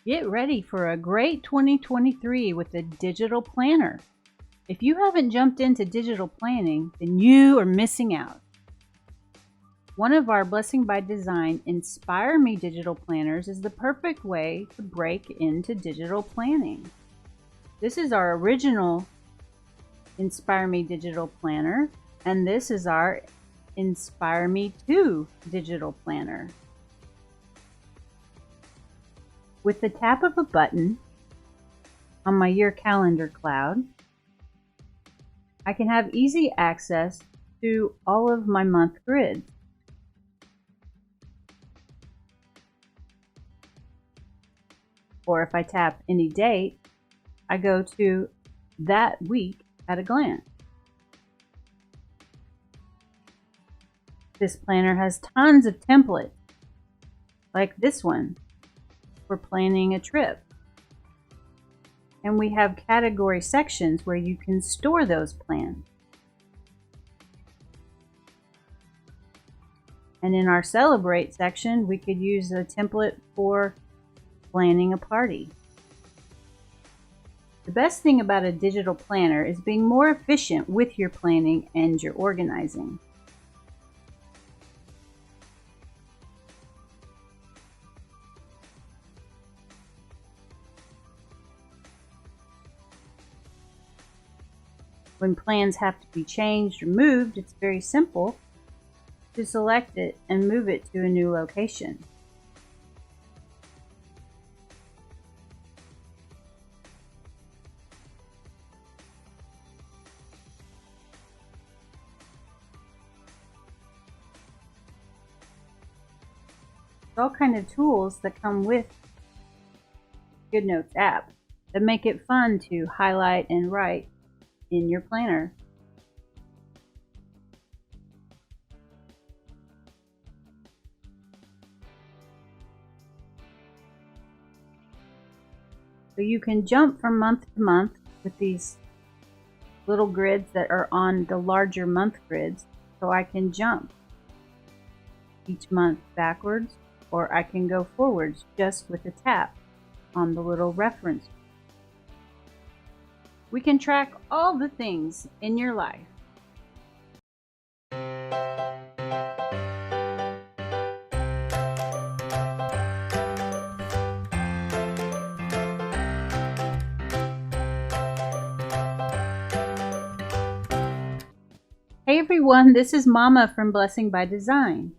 Get ready for a great 2023 with a digital planner. If you haven't jumped into digital planning, then you are missing out. One of our Blessing by Design Inspire Me digital planners is the perfect way to break into digital planning. This is our original Inspire Me digital planner, and this is our Inspire Me 2 digital planner. With the tap of a button on my year calendar cloud, I can have easy access to all of my month grids. Or if I tap any date, I go to that week at a glance. This planner has tons of templates, like this one for planning a trip. And we have category sections where you can store those plans. And in our Celebrate section, we could use a template for planning a party. The best thing about a digital planner is being more efficient with your planning and your organizing. When plans have to be changed or moved, it's very simple to select it and move it to a new location. There's all kinds of tools that come with GoodNotes app that make it fun to highlight and write in your planner. So you can jump from month to month with these little grids that are on the larger month grids. So I can jump each month backwards, or I can go forwards just with a tap on the little reference. We can track all the things in your life. Hey everyone, this is Mama from Blessing by Design.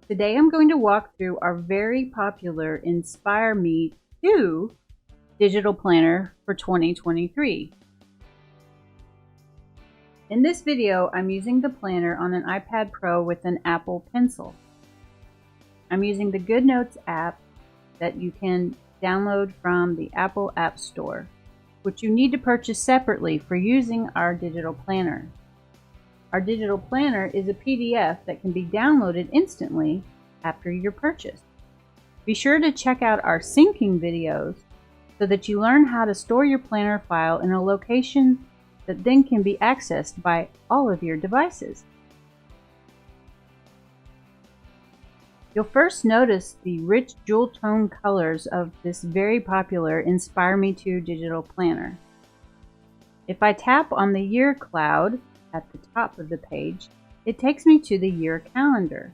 Today I'm going to walk through our very popular Inspire Me 2 digital planner for 2023. In this video, I'm using the planner on an iPad Pro with an Apple Pencil. I'm using the GoodNotes app that you can download from the Apple App Store, which you need to purchase separately for using our digital planner. Our digital planner is a PDF that can be downloaded instantly after your purchase. Be sure to check out our syncing videos so that you learn how to store your planner file in a location that then can be accessed by all of your devices. You'll first notice the rich jewel tone colors of this very popular Inspire Me 2 digital planner. If I tap on the year cloud at the top of the page, it takes me to the year calendar.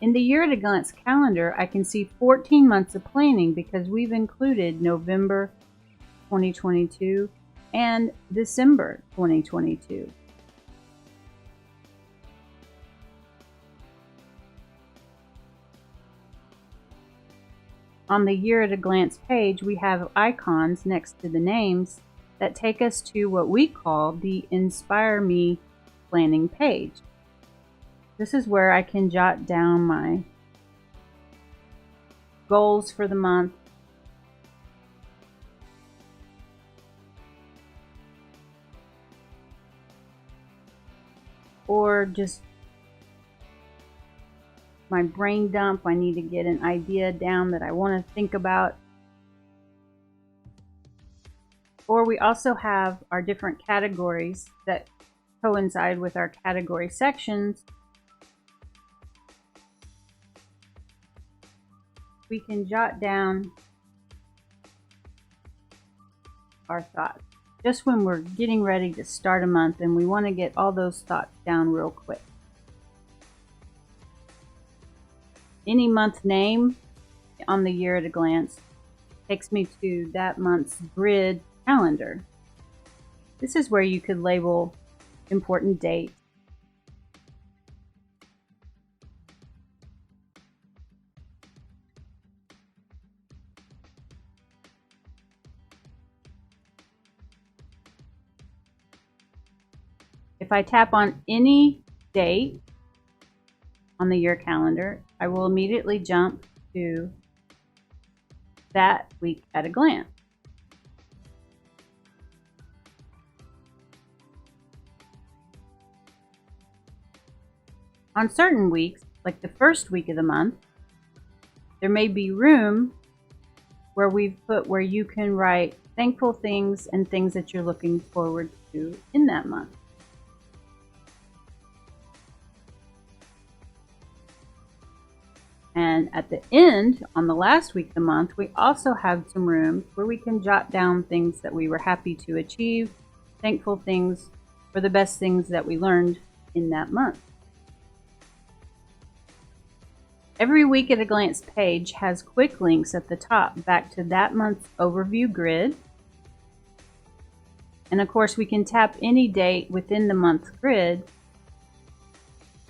In the year at a glance calendar, I can see 14 months of planning because we've included November 2022 and December 2022. On the year at a glance page, we have icons next to the names that take us to what we call the Inspire Me planning page. This is where I can jot down my goals for the month, or just my brain dump. I need to get an idea down that I want to think about. Or we also have our different categories that coincide with our category sections. We can jot down our thoughts, just when we're getting ready to start a month and we want to get all those thoughts down real quick. Any month name on the year at a glance takes me to that month's grid calendar. This is where you could label important dates. If I tap on any date on the year calendar, I will immediately jump to that week at a glance. On certain weeks, like the first week of the month, there may be room where we've put where you can write thankful things and things that you're looking forward to in that month. And at the end, on the last week of the month, we also have some room where we can jot down things that we were happy to achieve, thankful things, or the best things that we learned in that month. Every week at a glance page has quick links at the top back to that month's overview grid. And of course, we can tap any date within the month grid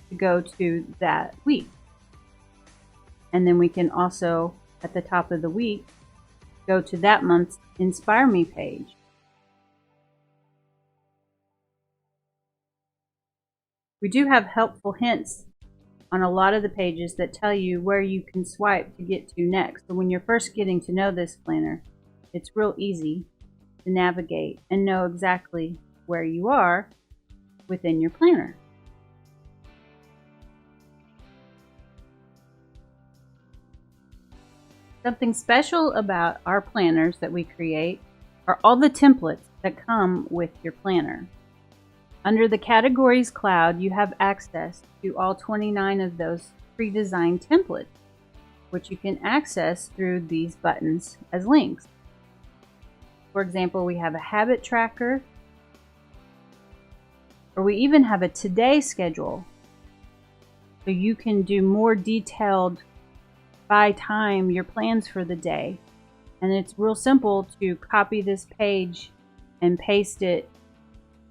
to go to that week. And then we can also, at the top of the week, go to that month's Inspire Me page. We do have helpful hints on a lot of the pages that tell you where you can swipe to get to next. So when you're first getting to know this planner, it's real easy to navigate and know exactly where you are within your planner. Something special about our planners that we create are all the templates that come with your planner. Under the Categories cloud, you have access to all 29 of those pre-designed templates, which you can access through these buttons as links. For example, we have a habit tracker, or we even have a today schedule, so you can do more detailed by time your plans for the day. And it's real simple to copy this page and paste it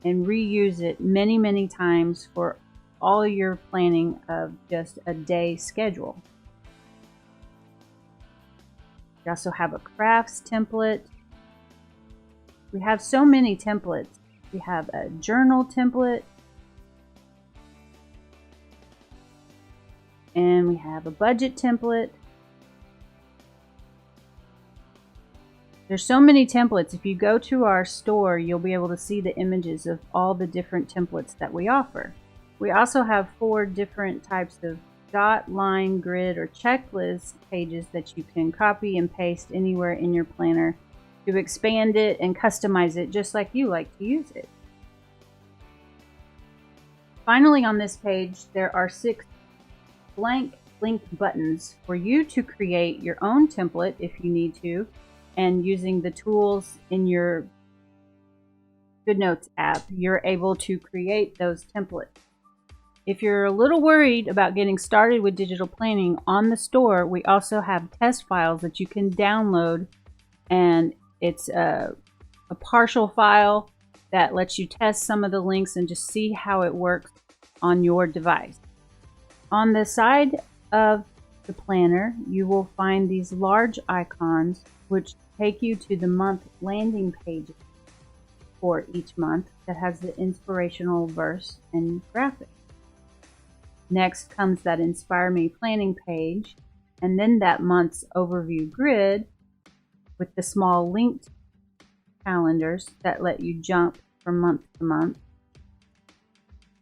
and reuse it many times for all your planning of just a day schedule. We also have a crafts template. We have so many templates. We have a journal template, and we have a budget template. There's so many templates. If you go to our store, you'll be able to see the images of all the different templates that we offer. We also have 4 different types of dot, line, grid, or checklist pages that you can copy and paste anywhere in your planner to expand it and customize it just like you like to use it. Finally, on this page, there are 6 blank link buttons for you to create your own template if you need to, and using the tools in your GoodNotes app, you're able to create those templates. If you're a little worried about getting started with digital planning, on the store, we also have test files that you can download, and it's a partial file that lets you test some of the links and just see how it works on your device. On the side of the planner, you will find these large icons which take you to the month landing page for each month that has the inspirational verse and graphic. Next comes that Inspire Me planning page, and then that month's overview grid with the small linked calendars that let you jump from month to month.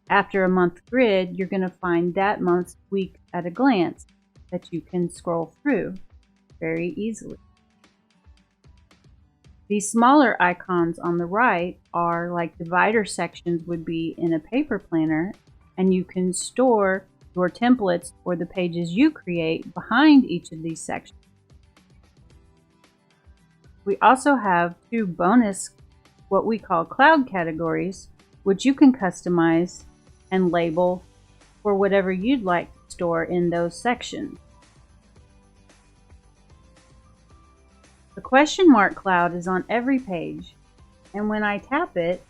After a month grid, you're going to find that month's week at a glance that you can scroll through very easily. These smaller icons on the right are like divider sections would be in a paper planner, and you can store your templates or the pages you create behind each of these sections. We also have 2 bonus what we call cloud categories, which you can customize and label for whatever you'd like to store in those sections. The question mark cloud is on every page, and when I tap it,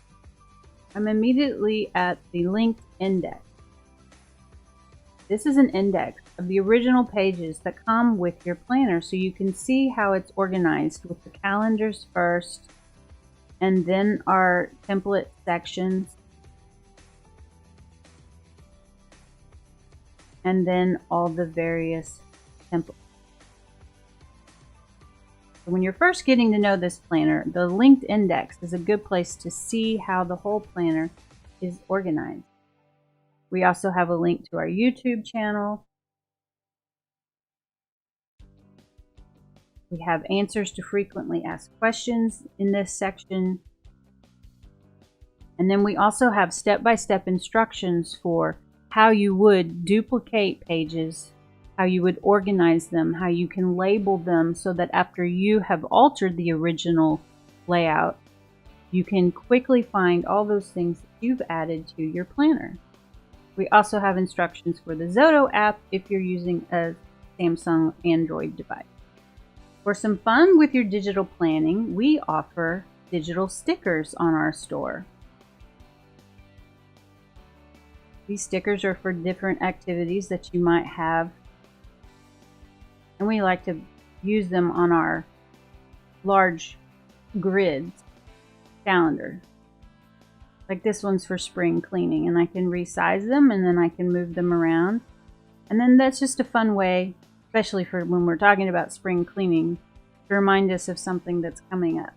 I'm immediately at the linked index. This is an index of the original pages that come with your planner, so you can see how it's organized with the calendars first, and then our template sections, and then all the various templates. So when you're first getting to know this planner, the linked index is a good place to see how the whole planner is organized. We also have a link to our YouTube channel. We have answers to frequently asked questions in this section. And then we also have step-by-step instructions for how you would duplicate pages, how you would organize them, how you can label them so that after you have altered the original layout, you can quickly find all those things that you've added to your planner. We also have instructions for the Zoto app if you're using a Samsung Android device. For some fun with your digital planning, we offer digital stickers on our store. These stickers are for different activities that you might have, and we like to use them on our large grids calendar. Like this one's for spring cleaning, and I can resize them and then I can move them around. And then that's just a fun way, especially for when we're talking about spring cleaning, to remind us of something that's coming up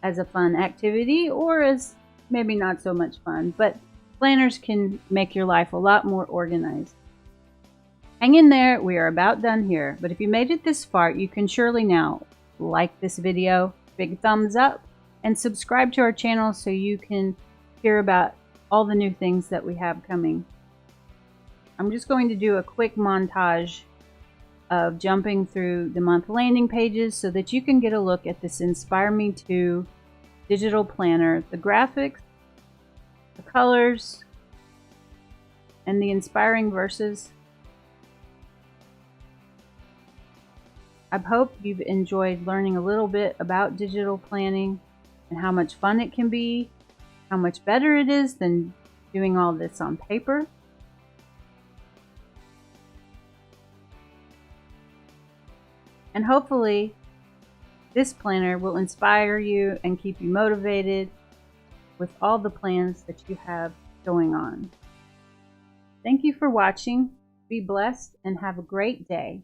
as a fun activity, or as maybe not so much fun, but planners can make your life a lot more organized. Hang in there, we are about done here, but if you made it this far, you can surely now like this video, big thumbs up, and subscribe to our channel so you can hear about all the new things that we have coming. I'm just going to do a quick montage of jumping through the month landing pages so that you can get a look at this Inspire Me To digital planner, the graphics, the colors, and the inspiring verses. I hope you've enjoyed learning a little bit about digital planning and how much fun it can be, how much better it is than doing all this on paper. And hopefully this planner will inspire you and keep you motivated with all the plans that you have going on. Thank you for watching. Be blessed and have a great day.